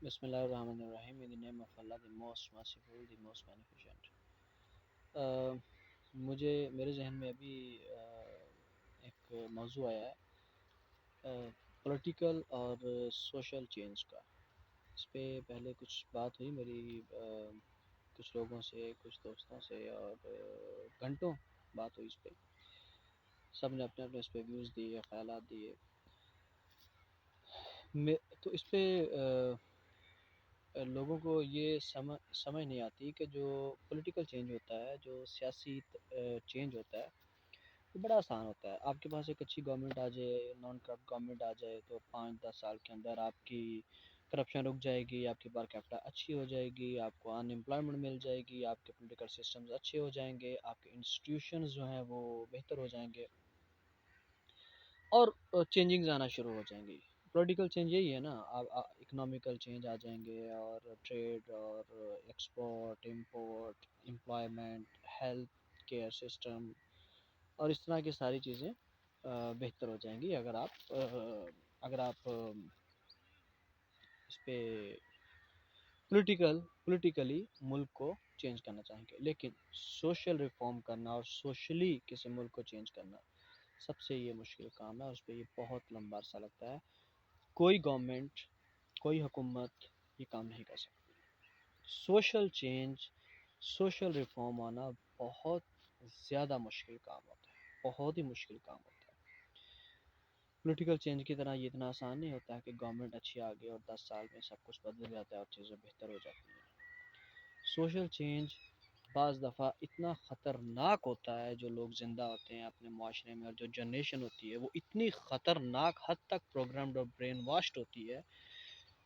بسم اللہ الرحمن الرحیم. In the name of Allah, the most merciful, the most beneficent. میرے ذہن میں ابھی ایک موضوع آیا ہے پولیٹیکل اور سوشل چینج کا. اس پہ پہلے کچھ بات ہوئی میری کچھ لوگوں سے، کچھ دوستوں سے، اور گھنٹوں بات ہوئی اس پہ. سب نے اپنے اپنے اس پہ ویوز دیے، خیالات دیے. تو اس پہ لوگوں کو یہ سمجھ نہیں آتی کہ جو پولیٹیکل چینج ہوتا ہے، جو سیاسی چینج ہوتا ہے، وہ بڑا آسان ہوتا ہے. آپ کے پاس ایک اچھی گورنمنٹ آ جائے، نان کرپٹ گورنمنٹ آ جائے، تو 5-10 سال کے اندر آپ کی کرپشن رک جائے گی، آپ کی پر کیپٹا اچھی ہو جائے گی، آپ کو ان امپلائمنٹ مل جائے گی، آپ کے پولیٹیکل سسٹمز اچھے ہو جائیں گے، آپ کے انسٹیٹیوشنز جو ہیں وہ بہتر ہو جائیں گے، اور چینجنگز آنا شروع ہو جائیں گی. پولیٹیکل چینج یہی ہے نا. اکنامیکل چینج آ جائیں گے، اور ٹریڈ اور export import, employment, health care system, اور اس طرح کی ساری چیزیں بہتر ہو جائیں گی اگر آپ اس پہ پولیٹیکلی ملک کو چینج کرنا چاہیں گے. لیکن سوشل ریفارم کرنا اور سوشلی کسی ملک کو چینج کرنا سب سے یہ مشکل کام ہے. اس پہ یہ بہت لمبا عرصہ لگتا ہے. کوئی گورنمنٹ، کوئی حکومت یہ کام نہیں کر سکتی. سوشل چینج، سوشل ریفارم آنا بہت زیادہ مشکل کام ہوتا ہے، بہت ہی مشکل کام ہوتا ہے. پولیٹیکل چینج کی طرح یہ اتنا آسان نہیں ہوتا ہے کہ گورنمنٹ اچھی آ گئی اور 10 سال میں سب کچھ بدل جاتا ہے اور چیزیں بہتر ہو جاتی ہیں. سوشل چینج بعض دفعہ اتنا خطرناک ہوتا ہے، جو لوگ زندہ ہوتے ہیں اپنے معاشرے میں، اور جو جنریشن ہوتی ہے وہ اتنی خطرناک حد تک پروگرامڈ اور برین واشڈ ہوتی ہے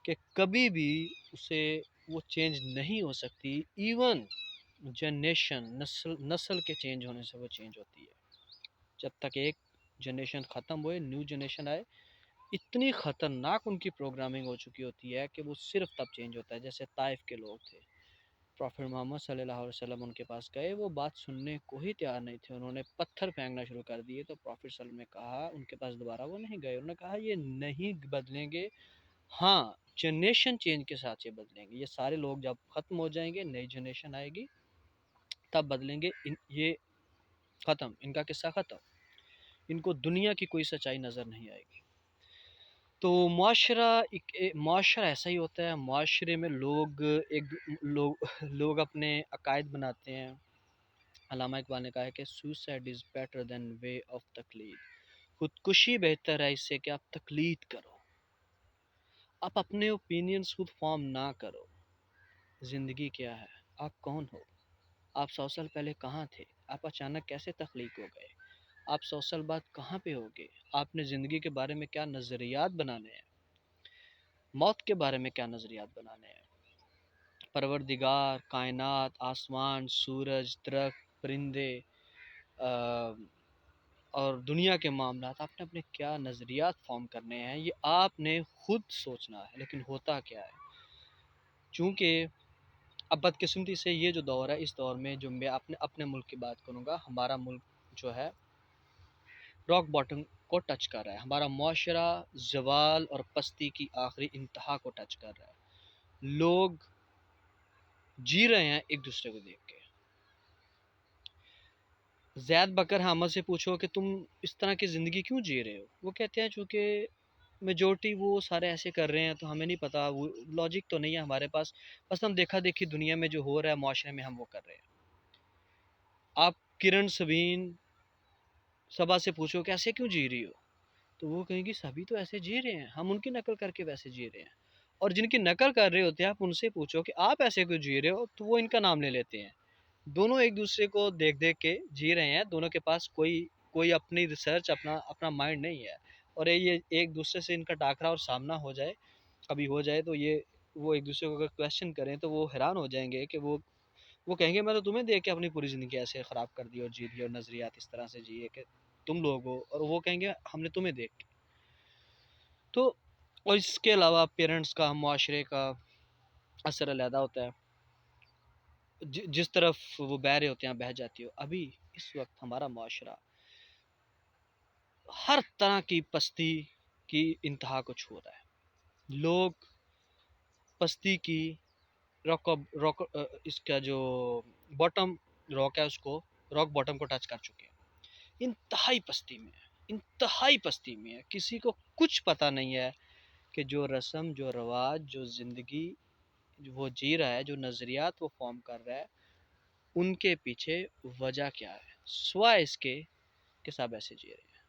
کہ کبھی بھی اسے وہ چینج نہیں ہو سکتی. ایون جنریشن، نسل کے چینج ہونے سے وہ چینج ہوتی ہے. جب تک ایک جنریشن ختم ہوئے، نیو جنریشن آئے، اتنی خطرناک ان کی پروگرامنگ ہو چکی ہوتی ہے کہ وہ صرف تب چینج ہوتا ہے. جیسے طائف کے لوگ تھے، پروفیٹ محمد صلی اللہ علیہ وسلم ان کے پاس گئے، وہ بات سننے کو ہی تیار نہیں تھے. انہوں نے پتھر پھینکنا شروع کر دیے. تو پروفیٹ صلی اللہ علیہ وسلم نے کہا، ان کے پاس دوبارہ وہ نہیں گئے، انہوں نے کہا یہ نہیں بدلیں گے. ہاں، جنریشن چینج کے ساتھ یہ بدلیں گے. یہ سارے لوگ جب ختم ہو جائیں گے، نئی جنریشن آئے گی، تب بدلیں گے. یہ ختم، ان کا قصہ ختم. ان کو دنیا کی کوئی سچائی نظر نہیں آئے گی. تو معاشرہ ایسا ہی ہوتا ہے. معاشرے میں لوگ اپنے عقائد بناتے ہیں. علامہ اقبال نے کہا ہے کہ suicide is better than way of تقلید. خودکشی بہتر ہے اس سے کہ آپ تقلید کرو، آپ اپنے اوپینینز خود فارم نہ کرو. زندگی کیا ہے؟ آپ کون ہو؟ آپ 100 سال پہلے کہاں تھے؟ آپ اچانک کیسے تخلیق ہو گئے؟ آپ 100 سال بعد کہاں پہ ہوگے؟ آپ نے زندگی کے بارے میں کیا نظریات بنانے ہیں؟ موت کے بارے میں کیا نظریات بنانے ہیں؟ پروردگار، کائنات، آسمان، سورج، درخت، پرندے، اور دنیا کے معاملات، آپ نے اپنے کیا نظریات فارم کرنے ہیں، یہ آپ نے خود سوچنا ہے. لیکن ہوتا کیا ہے، چونکہ اب بدقسمتی سے یہ جو دور ہے، اس دور میں جو میں اپنے ملک کی بات کروں گا، ہمارا ملک جو ہے راک باٹم کو ٹچ کر رہا ہے. ہمارا معاشرہ زوال اور پستی کی آخری انتہا کو ٹچ کر رہا ہے. لوگ جی رہے ہیں ایک دوسرے کو دیکھ کے. زید بکر حامد سے پوچھو کہ تم اس طرح کی زندگی کیوں جی رہے ہو، وہ کہتے ہیں چونکہ میجورٹی وہ سارے ایسے کر رہے ہیں تو ہمیں نہیں پتا، وہ لاجک تو نہیں ہے ہمارے پاس، بس ہم دیکھا دیکھی دنیا میں جو ہو رہا ہے معاشرے میں ہم وہ کر رہے ہیں. آپ کرن سبین صبا سے پوچھو کہ ایسے کیوں جی رہی ہو، تو وہ کہیں گی سبھی تو ایسے جی رہے ہیں، ہم ان کی نقل کر کے ویسے جی رہے ہیں. اور جن کی نقل کر رہے ہوتے ہیں آپ ان سے پوچھو کہ آپ ایسے کیوں جی رہے ہو، تو وہ ان کا نام لے لیتے ہیں. دونوں ایک دوسرے کو دیکھ دیکھ کے جی رہے ہیں. دونوں کے پاس کوئی اپنی ریسرچ، اپنا مائنڈ نہیں ہے. اور یہ ایک دوسرے سے ان کا ٹاکرا اور سامنا ہو جائے، کبھی ہو جائے، تو وہ ایک دوسرے کو اگر کویشچن کریں تو وہ حیران ہو جائیں گے کہ وہ کہیں گے میں تو تمہیں دیکھ کے اپنی پوری زندگی ایسے خراب کر دی اور جی دی، اور نظریات اس طرح سے جیے کہ تم لوگ ہو، اور وہ کہیں گے ہم نے تمہیں دیکھ کے. تو اور اس کے علاوہ پیرنٹس کا، معاشرے کا اثر علیحدہ ہوتا ہے. جس طرف وہ بہ رہے ہوتے ہیں بہہ جاتی ہو. ابھی اس وقت ہمارا معاشرہ ہر طرح کی پستی کی انتہا کو چھو رہا ہے. لوگ پستی کی راک اس کا جو باٹم راک ہے اس کو راک باٹم کو ٹچ کر چکے ہیں، انتہائی پستی میں ہے، انتہائی پستی میں ہے، کسی کو کچھ پتہ نہیں ہے کہ جو رسم جو رواج جو زندگی وہ جی رہا ہے، جو نظریات وہ فارم کر رہا ہے، ان کے پیچھے وجہ کیا ہے سوائے اس کے کہ سب ایسے جی رہے ہیں۔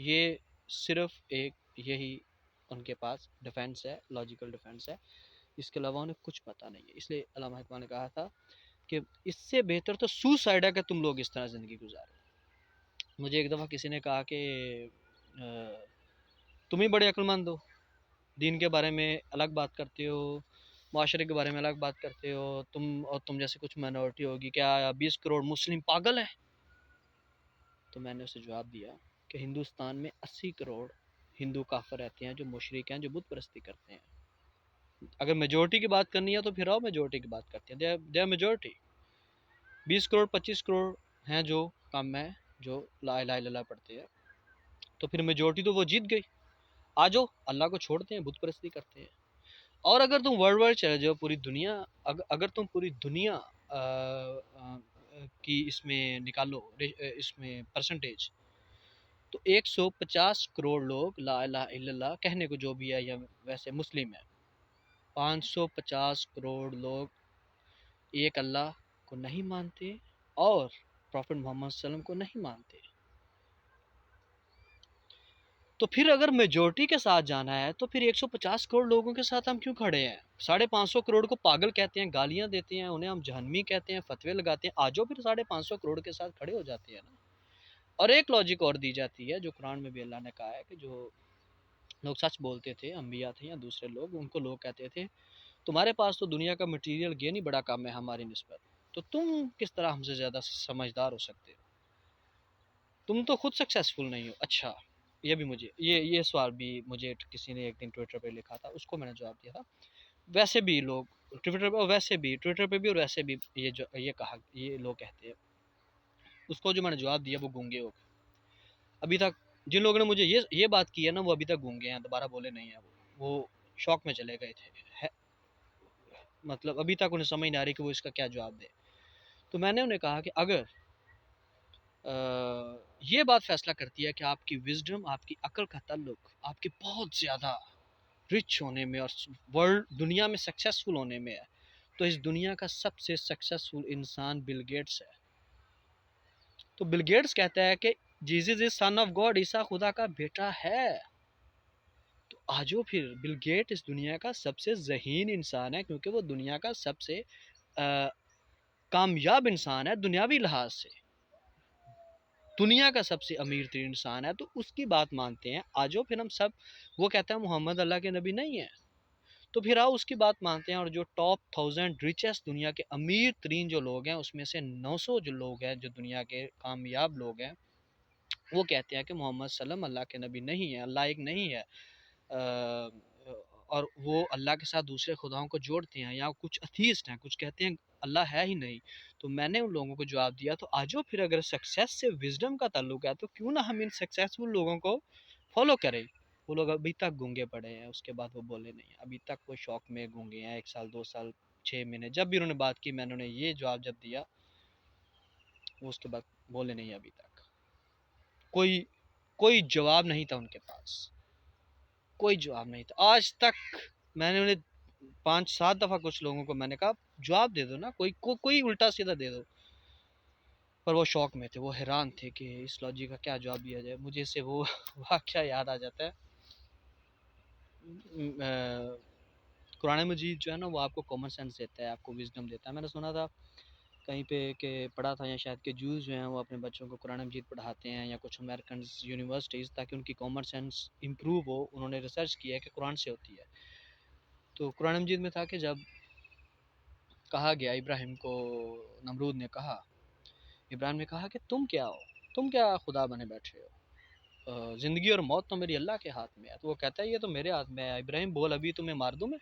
یہ صرف ایک یہی ان کے پاس ڈیفینس ہے، لاجیکل ڈیفینس ہے، اس کے علاوہ انہیں کچھ پتہ نہیں ہے۔ اس لیے علامہ اقبال نے کہا تھا کہ اس سے بہتر تو سوسائڈ ہے کہ تم لوگ اس طرح زندگی گزارو۔ مجھے ایک دفعہ کسی نے کہا کہ تم ہی بڑے عقل مند ہو، دین کے بارے میں الگ بات کرتے ہو، معاشرے کے بارے میں الگ بات کرتے ہو، تم جیسے کچھ مائنورٹی ہوگی، کیا 20 کروڑ مسلم پاگل ہیں؟ تو میں نے اسے جواب دیا کہ ہندوستان میں 80 کروڑ ہندو کافر رہتے ہیں جو مشرک ہیں، جو بت پرستی کرتے ہیں۔ اگر میجورٹی کی بات کرنی ہے تو پھر آؤ میجورٹی کی بات کرتے ہیں، they are majority. 20 crore 25 crore ہیں جو کم ہیں، جو لا الہ الا اللہ پڑھتے ہیں، تو پھر میجورٹی تو وہ جیت گئی۔ آ جاؤ اللہ کو چھوڑتے ہیں، بت پرستی کرتے ہیں۔ اور اگر تم ورلڈ وائڈ چلے جاؤ، پوری دنیا، اگر تم پوری دنیا کی اس میں نکالو، اس میں پرسنٹیج، تو 150 کروڑ لوگ لا الہ الا اللہ کہنے کو جو بھی ہے یا ویسے مسلم ہے، 550 کروڑ لوگ ایک اللہ کو نہیں مانتے اور پروفٹ محمد صلی اللہ علیہ وسلم کو نہیں مانتے۔ تو پھر اگر میجورٹی کے ساتھ جانا ہے تو پھر 150 کروڑ لوگوں کے ساتھ ہم کیوں کھڑے ہیں؟ 550 کروڑ کو پاگل کہتے ہیں، گالیاں دیتے ہیں، انہیں ہم جہنمی کہتے ہیں، فتوے لگاتے ہیں، آجو پھر 550 کروڑ کے ساتھ کھڑے ہو جاتے ہیں نا۔ اور ایک لاجک اور دی جاتی ہے جو قرآن میں بھی اللہ نے کہا ہے کہ جو لوگ سچ بولتے تھے، انبیاء تھے یا دوسرے لوگ، ان کو لوگ کہتے تھے تمہارے پاس تو دنیا کا مٹیریل گین ہی بڑا کم ہے ہماری نسبت، تو تم کس طرح ہم سے زیادہ سمجھدار ہو سکتے ہو، تم تو خود سکسیسفل نہیں ہو۔ اچھا، یہ بھی مجھے یہ سوال بھی مجھے کسی نے ایک دن ٹویٹر پہ لکھا تھا، اس کو میں نے جواب دیا تھا۔ ویسے بھی لوگ ٹویٹر پہ، ٹویٹر پہ بھی اور ویسے بھی یہ لوگ کہتے ہیں، اس کو جو میں نے جواب دیا وہ گونگے ہو گئے۔ ابھی تک جن لوگوں نے مجھے یہ بات کی ہے نا، وہ ابھی تک گونگے ہیں، دوبارہ بولے نہیں ہیں، وہ شوق میں چلے گئے تھے، مطلب ابھی تک انہیں سمجھ نہیں آ رہی کہ وہ اس کا کیا جواب دے۔ تو میں نے انہیں کہا کہ اگر یہ بات فیصلہ کرتی ہے کہ آپ کی وزڈم، آپ کی عقل کا تعلق آپ کے بہت زیادہ رچ ہونے میں اور ورلڈ دنیا میں سکسیسفل ہونے میں ہے، تو اس دنیا کا سب سے سکسیسفل انسان بل گیٹس ہے۔ تو بل گیٹس کہتا ہے کہ Jesus is son of God, Isa خدا کا بیٹا ہے۔ تو آجو پھر بل گیٹ اس دنیا کا سب سے ذہین انسان ہے، کیونکہ وہ دنیا کا سب سے کامیاب انسان ہے دنیاوی لحاظ سے، دنیا کا سب سے امیر ترین انسان ہے، تو اس کی بات مانتے ہیں۔ آجو پھر ہم سب، وہ کہتا ہے محمد اللہ کے نبی نہیں ہے، تو پھر آؤ اس کی بات مانتے ہیں۔ اور جو ٹاپ 1000 ریچسٹ دنیا کے امیر ترین جو لوگ ہیں، اس میں سے 900 جو لوگ ہیں جو دنیا کے کامیاب لوگ ہیں، وہ کہتے ہیں کہ محمد صلی اللہ علیہ وسلم اللہ کے نبی نہیں ہے، اللہ ایک نہیں ہے، اور وہ اللہ کے ساتھ دوسرے خداؤں کو جوڑتے ہیں، یا کچھ اتھیسٹ ہیں، کچھ کہتے ہیں اللہ ہے ہی نہیں۔ تو میں نے ان لوگوں کو جواب دیا، تو آجو پھر اگر سکسیس سے وزڈم کا تعلق ہے تو کیوں نہ ہم ان سکسیسفل لوگوں کو فالو کریں۔ وہ لوگ ابھی تک گونگے پڑے ہیں، اس کے بعد وہ بولے نہیں ہیں، ابھی تک وہ شوق میں گونگے ہیں، 1 سال 2 سال 6 مہینے، جب بھی انہوں نے بات کی میں نے انہیں یہ جواب جب دیا، وہ اس کے بعد بولے نہیں، ابھی تک کوئی جواب نہیں تھا ان کے پاس، کوئی جواب نہیں تھا آج تک۔ میں نے انہیں 5-7 دفعہ کچھ لوگوں کو میں نے کہا جواب دے دو نا، کوئی الٹا سیدھا دے دو، پر وہ شوق میں تھے، وہ حیران تھے کہ اس لاجک کا کیا جواب دیا جائے۔ مجھے سے وہ واقعہ یاد آ جاتا ہے، قرآن مجید جو ہے نا وہ آپ کو کامن سینس دیتا ہے، آپ کو وزڈم دیتا ہے۔ میں نے سنا تھا کہیں پہ کہ پڑھا تھا، یا شاید کہ جوز جو ہیں وہ اپنے بچوں کو قرآن مجید پڑھاتے ہیں، یا کچھ امریکنز یونیورسٹیز، تاکہ ان کی کامن سینس امپروو ہو۔ انہوں نے ریسرچ کیا ہے کہ قرآن سے ہوتی ہے۔ تو قرآن مجید میں تھا کہ جب کہا گیا ابراہیم کو، نمرود نے کہا، ابراہیم نے کہا کہ تم کیا ہو، تم کیا خدا بنے بیٹھے ہو، زندگی اور موت تو میری اللہ کے ہاتھ میں ہے۔ تو وہ کہتا ہے یہ تو میرے ہاتھ میں ہے، ابراہیم بول ابھی تمہیں مار دوں میں۔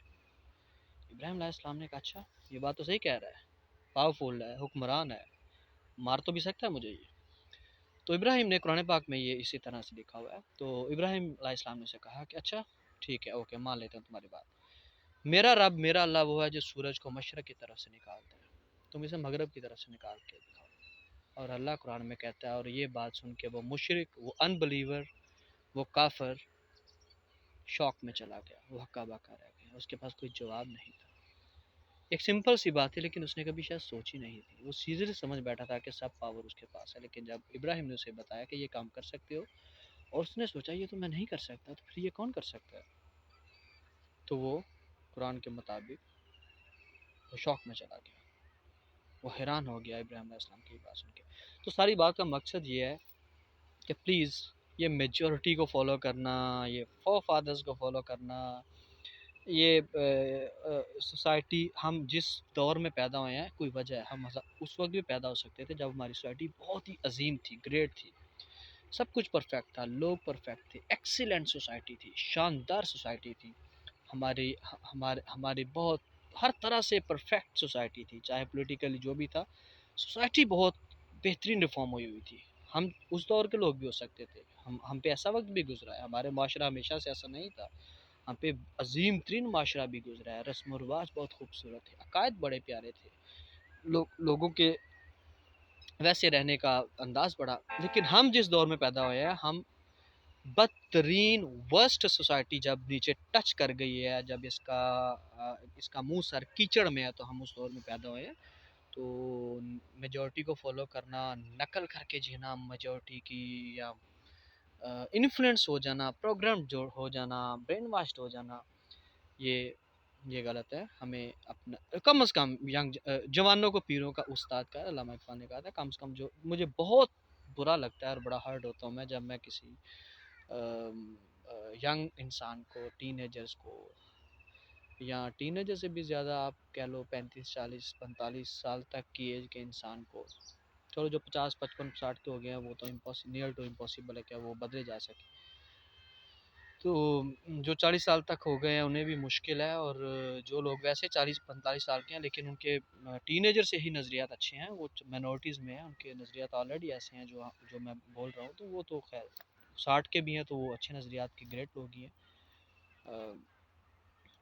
ابراہیم علیہ السلام نے کہا اچھا یہ بات تو صحیح کہہ رہا ہے، پاورفل ہے، حکمران ہے، مار تو بھی سکتا ہے مجھے یہ۔ تو ابراہیم نے قرآن پاک میں یہ اسی طرح سے لکھا ہوا ہے، تو ابراہیم علیہ السلام نے سے کہا کہ اچھا ٹھیک ہے اوکے مان لیتے ہیں تمہاری بات. میرا رب میرا اللہ وہ ہے جو سورج کو مشرق کی طرف سے نکالتا ہے، تم اسے مغرب کی طرف سے نکال کے دکھاؤ. اور اللہ قرآن میں کہتا ہے، اور یہ بات سن کے وہ مشرک، وہ ان بلیور، وہ کافر شوق میں چلا گیا، وہ ہکا بکا رہ گیا، اس کے پاس کوئی جواب نہیں تھا. ایک سمپل سی بات ہے لیکن اس نے کبھی شاید سوچی نہیں تھی. وہ سیدھے سے سمجھ بیٹھا تھا کہ سب پاور اس کے پاس ہے، لیکن جب ابراہیم نے اسے بتایا کہ یہ کام کر سکتے ہو، اور اس نے سوچا یہ تو میں نہیں کر سکتا، تو پھر یہ کون کر سکتا ہے، تو وہ قرآن کے مطابق وہ شوق میں چلا گیا، وہ حیران ہو گیا ابراہیم علیہ السلام کی بات سن کے. تو ساری بات کا مقصد یہ ہے کہ پلیز یہ میجورٹی کو فالو کرنا، یہ فور فادرز کو فالو کرنا، یہ سوسائٹی، ہم جس دور میں پیدا ہوئے ہیں کوئی وجہ ہے، ہم اس وقت بھی پیدا ہو سکتے تھے جب ہماری سوسائٹی بہت ہی عظیم تھی، گریٹ تھی، سب کچھ پرفیکٹ تھا، لوگ پرفیکٹ تھے، ایکسیلنٹ سوسائٹی تھی، شاندار سوسائٹی تھی، ہماری بہت ہر طرح سے پرفیکٹ سوسائٹی تھی، چاہے پولیٹیکلی جو بھی تھا، سوسائٹی بہت بہترین ریفارم ہوئی ہوئی تھی. ہم اس دور کے لوگ بھی ہو سکتے تھے، ہم پہ ایسا وقت بھی گزرا ہے، ہمارے معاشرہ ہمیشہ سے ایسا نہیں تھا، ہم پہ عظیم ترین معاشرہ بھی گزرا ہے، رسم و رواج بہت خوبصورت تھے، عقائد بڑے پیارے تھے، لوگوں کے ویسے رہنے کا انداز بڑا. لیکن ہم جس دور میں پیدا ہوئے ہیں، ہم بدترین ورسٹ سوسائٹی جب نیچے ٹچ کر گئی ہے، جب اس کا منہ سر کیچڑ میں ہے، تو ہم اس دور میں پیدا ہوئے ہیں. تو میجورٹی کو فالو کرنا، نقل کر کے جینا میجورٹی کی، یا انفلوئنس ہو جانا، پروگرام جو ہو جانا، برین واشڈ ہو جانا، یہ غلط ہے. ہمیں اپنا کم از کم جوانوں کو پیروں کا استاد کا علامہ اقبال نے کہا تھا، کم از کم جو مجھے بہت برا لگتا ہے اور بڑا ہرٹ ہوتا ہوں میں جب میں کسی ینگ انسان کو، ٹین ایجرز کو، یا ٹین ایجر سے بھی زیادہ آپ کہہ لو 35 40 45 سال تک کی ایج کے انسان کو، چلو جو 50 55 60 کے ہو گئے ہیں وہ تو نیئر ٹو امپاسبل ہے کہ وہ بدلے جا سکے، تو جو 40 سال تک ہو گئے ہیں انہیں بھی مشکل ہے. اور جو لوگ ویسے 40 45 سال کے ہیں لیکن ان کے ٹین ایجر سے ہی نظریات اچھے ہیں، وہ مائنورٹیز میں ہیں، ان کے نظریات آلریڈی ایسے ہیں جو میں بول رہا ہوں، تو وہ تو خیر 60 کے بھی ہیں تو وہ اچھے نظریات کے گریٹ لوگ ہی ہیں،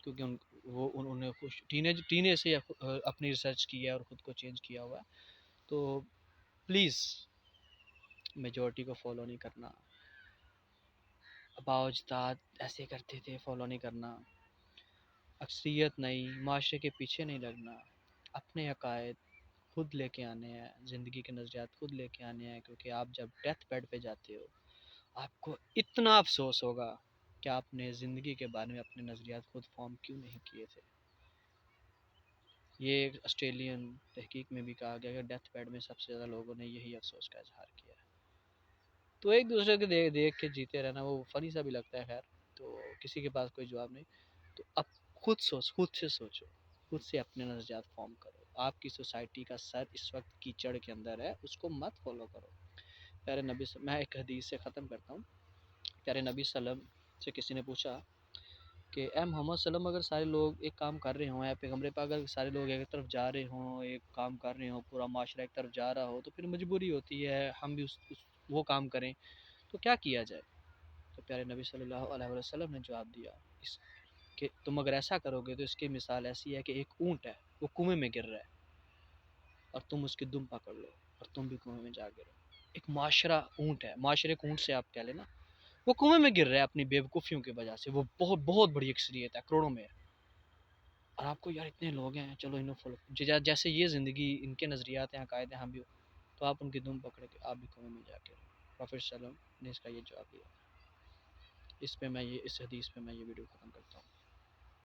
کیونکہ انہوں نے ٹین ایج سے اپنی ریسرچ کی ہے اور خود کو چینج کیا ہوا ہے. تو پلیز میجورٹی کو فالو نہیں کرنا، آباء و اجداد ایسے کرتے تھے فالو نہیں کرنا، اکثریت نہیں، معاشرے کے پیچھے نہیں لگنا، اپنے عقائد خود لے کے آنے ہیں، زندگی کے نظریات خود لے کے آنے ہیں. کیونکہ آپ جب ڈیتھ بیڈ پہ جاتے ہو آپ کو اتنا افسوس ہوگا کہ آپ نے زندگی کے بارے میں اپنے نظریات خود فارم کیوں نہیں کیے تھے. یہ ایک آسٹریلین تحقیق میں بھی کہا گیا کہ ڈیتھ بیڈ میں سب سے زیادہ لوگوں نے یہی افسوس کا اظہار کیا ہے. تو ایک دوسرے کو دیکھ کے جیتے رہنا وہ فنی سا بھی لگتا ہے. خیر تو کسی کے پاس کوئی جواب نہیں، تو اب خود سے سوچو، خود سے اپنے نظریات فارم کرو. آپ کی سوسائٹی کا سر اس وقت کیچڑ کے اندر ہے، اس کو مت فالو کرو. پیارے نبی میں ایک حدیث سے ختم کرتا ہوں. پیارے نبی صلی اللہ علیہ وسلم سے کسی نے پوچھا کہ اے محمد صلی اللہ علیہ وسلم، اگر سارے لوگ ایک کام کر رہے ہوں، اے پیغمبر پاک اگر سارے لوگ ایک طرف جا رہے ہوں، ایک کام کر رہے ہوں، پورا معاشرہ ایک طرف جا رہا ہو، تو پھر مجبوری ہوتی ہے ہم بھی وہ کام کریں، تو کیا کیا جائے؟ تو پیارے نبی صلی اللہ علیہ وسلم نے جواب دیا کہ تم اگر ایسا کرو گے تو اس کی مثال ایسی ہے کہ ایک اونٹ ہے، وہ کنویں میں گر رہا ہے اور تم اس کی دم پکڑ لو اور تم بھی کنویں میں جا گرو. ایک معاشرہ اونٹ ہے، معاشرے کو اونٹ سے آپ کہہ لینا، وہ کنویں میں گر رہا ہے اپنی بے وقوفیوں کی وجہ سے، وہ بہت بہت بڑی اکثریت ہے، کروڑوں میں ہے، اور آپ کو یار اتنے لوگ ہیں چلو انہوں فالو، جیسے یہ زندگی ان کے نظریات ہیں، عقائد ہیں، ہم بھی تو آپ ان کی دم پکڑ کے آپ بھی کنویں میں جا کے پروفیٹ صلی اللہ علیہ وسلم نے اس کا یہ جواب دیا. اس حدیث پہ میں یہ ویڈیو ختم کرتا ہوں.